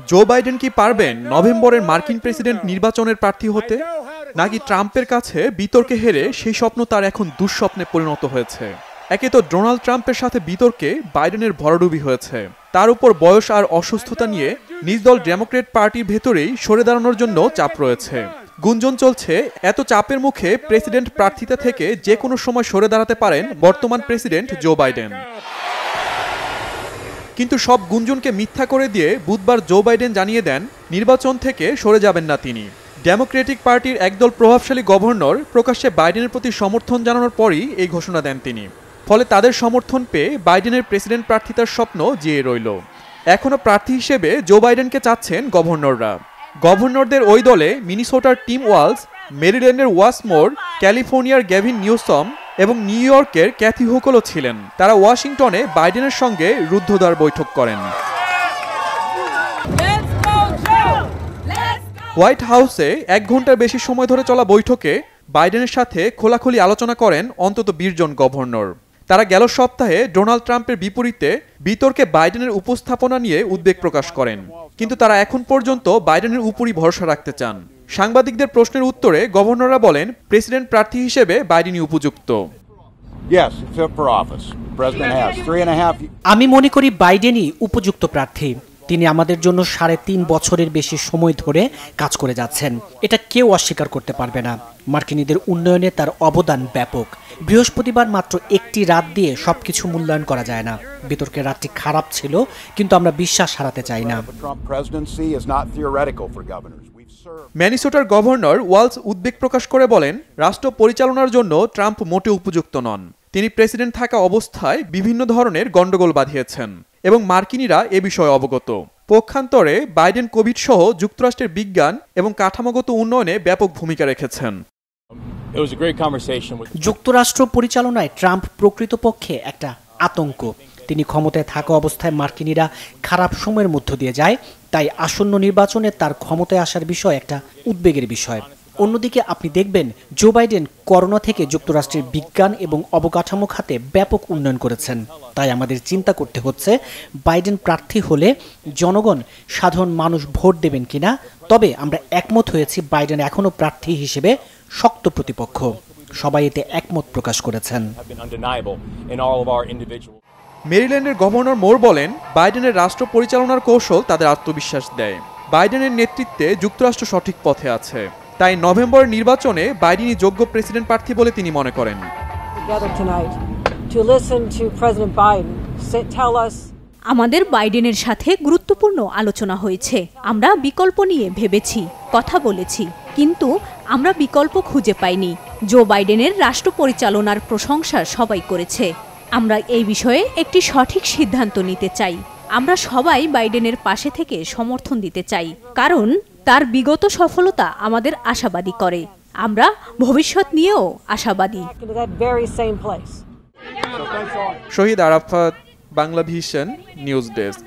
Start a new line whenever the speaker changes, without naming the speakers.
Joe Biden কি পারবেন নভেম্বরের মার্কিন প্রেসিডেন্ট নির্বাচনের প্রার্থী হতে, নাকি ট্রাম্পের কাছে বিতর্কে হেরে সেই স্বপ্ন তার এখন দুঃস্বপ্নে পরিণত হয়েছে? একে তো ডোনাল্ড ট্রাম্পের সাথে বিতর্কে বাইডেনের ভরাডুবি হয়েছে, তার উপর বয়স আর অসুস্থতা নিয়ে নিজ দল ডেমোক্রেট পার্টির ভেতরেই সরে দাঁড়ানোর জন্য চাপ রয়েছে। গুঞ্জন চলছে এত চাপের মুখে প্রেসিডেন্ট প্রার্থিতা থেকে যে কোনো সময় সরে দাঁড়াতে পারেন বর্তমান প্রেসিডেন্ট জো বাইডেন। কিন্তু সব গুঞ্জনকে মিথ্যা করে দিয়ে বুধবার জো বাইডেন জানিয়ে দেন নির্বাচন থেকে সরে যাবেন না তিনি। ডেমোক্রেটিক পার্টির একদল প্রভাবশালী গভর্নর প্রকাশ্যে বাইডেনের প্রতি সমর্থন জানানোর পরই এই ঘোষণা দেন তিনি। ফলে তাদের সমর্থন পেয়ে বাইডেনের প্রেসিডেন্ট প্রার্থিতার স্বপ্ন জিয়ে রইল। এখনও প্রার্থী হিসেবে জো বাইডেনকে চাচ্ছেন গভর্নররা। গভর্নরদের ওই দলে মিনিসোটার টিম ওয়ালস, মেরিল্যান্ডের ওয়াস মোর, ক্যালিফোর্নিয়ার গ্যাভিন নিউসম এবং নিউ ইয়র্কের ক্যাথি হোকলও ছিলেন। তারা ওয়াশিংটনে বাইডেনের সঙ্গে রুদ্ধদ্বার বৈঠক করেন। হোয়াইট হাউসে 1 ঘন্টার বেশি সময় ধরে চলা বৈঠকে বাইডেনের সাথে খোলাখুলি আলোচনা করেন অন্তত 20 জন গভর্নর। তারা গেল সপ্তাহে ডোনাল্ড ট্রাম্পের বিপরীতে বিতর্কে বাইডেনের উপস্থাপনা নিয়ে উদ্বেগ প্রকাশ করেন, কিন্তু তারা এখন পর্যন্ত বাইডেনের উপরই ভরসা রাখতে চান। সাংবাদিকদের প্রশ্নের উত্তরে গভর্নররা বলেন প্রেসিডেন্ট প্রার্থী হিসেবে বাইডেনই উপযুক্ত।
আমি মনে করি বাইডেনই উপযুক্ত প্রার্থী। তিনি আমাদের জন্য 3.5 বছরের বেশি সময় ধরে কাজ করে যাচ্ছেন, এটা কেউ অস্বীকার করতে পারবে না। মার্কিনীদের উন্নয়নে তার অবদান ব্যাপক। বৃহস্পতিবার মাত্র একটি রাত দিয়ে সবকিছু মূল্যায়ন করা যায় না। বিতর্কের রাতটি খারাপ ছিল, কিন্তু আমরা বিশ্বাস হারাতে চাই না।
মিনেসোটার গভর্নর ওয়ালস উদ্বেগ প্রকাশ করে বলেন রাষ্ট্র পরিচালনার জন্য ট্রাম্প মোটেও উপযুক্ত নন। তিনি প্রেসিডেন্ট থাকা অবস্থায় বিভিন্ন ধরনের গন্ডগোল বাঁধিয়েছেন এবং মার্কিনীরা এ বিষয়ে অবগত। পক্ষান্তরে বাইডেন কোভিড সহ যুক্তরাষ্ট্রের বিজ্ঞান এবং কাঠামোগত উন্নয়নে ব্যাপক ভূমিকা রেখেছেন।
যুক্তরাষ্ট্র পরিচালনায় ট্রাম্প প্রকৃতপক্ষে একটা আতঙ্ক। তিনি ক্ষমতায় থাকা অবস্থায় মার্কিনীরা খারাপ সময়ের মধ্য দিয়ে যায়, তাই আসন্ন নির্বাচনে তার ক্ষমতায় আসার বিষয় একটা উদ্বেগের বিষয়। অন্যদিকে আপনি দেখবেন জো বাইডেন করোনা থেকে যুক্তরাষ্ট্রের বিজ্ঞান এবং অবকাঠামো খাতে ব্যাপক উন্নয়ন করেছেন। তাই আমাদের চিন্তা করতে হচ্ছে বাইডেন প্রার্থী হলে জনগণ, সাধারণ মানুষ ভোট দেবেন কিনা। তবে আমরা একমত হয়েছি বাইডেন এখনও প্রার্থী হিসেবে শক্ত প্রতিপক্ষ। সবাই এতে একমত প্রকাশ করেছেন।
মেরিল্যান্ডের গভর্নর মোর বলেন বাইডেনের রাষ্ট্র পরিচালনার কৌশল তাদের আত্মবিশ্বাস দেয়। বাইডেনের নেতৃত্বে যুক্তরাষ্ট্র সঠিক পথে আছে, তাই নভেম্বরের নির্বাচনে বাইডেনই যোগ্য প্রেসিডেন্ট প্রার্থী বলে তিনি মনে করেন।
আমাদের বাইডেনের সাথে গুরুত্বপূর্ণ আলোচনা হয়েছে। আমরা বিকল্প নিয়ে ভেবেছি, কথা বলেছি, কিন্তু আমরা বিকল্প খুঁজে পাইনি। জো বাইডেনের রাষ্ট্র পরিচালনার প্রশংসা সবাই করেছে। আমরা এই বিষয়ে একটি সঠিক সিদ্ধান্ত নিতে চাই। আমরা সবাই বাইডেনের পাশে থেকে সমর্থন দিতে চাই, কারণ তার বিগত সফলতা আমাদের আশাবাদী করে। আমরা ভবিষ্যৎ নিয়েও আশাবাদী।
Shahid Arafat, Bangla Vision News desk.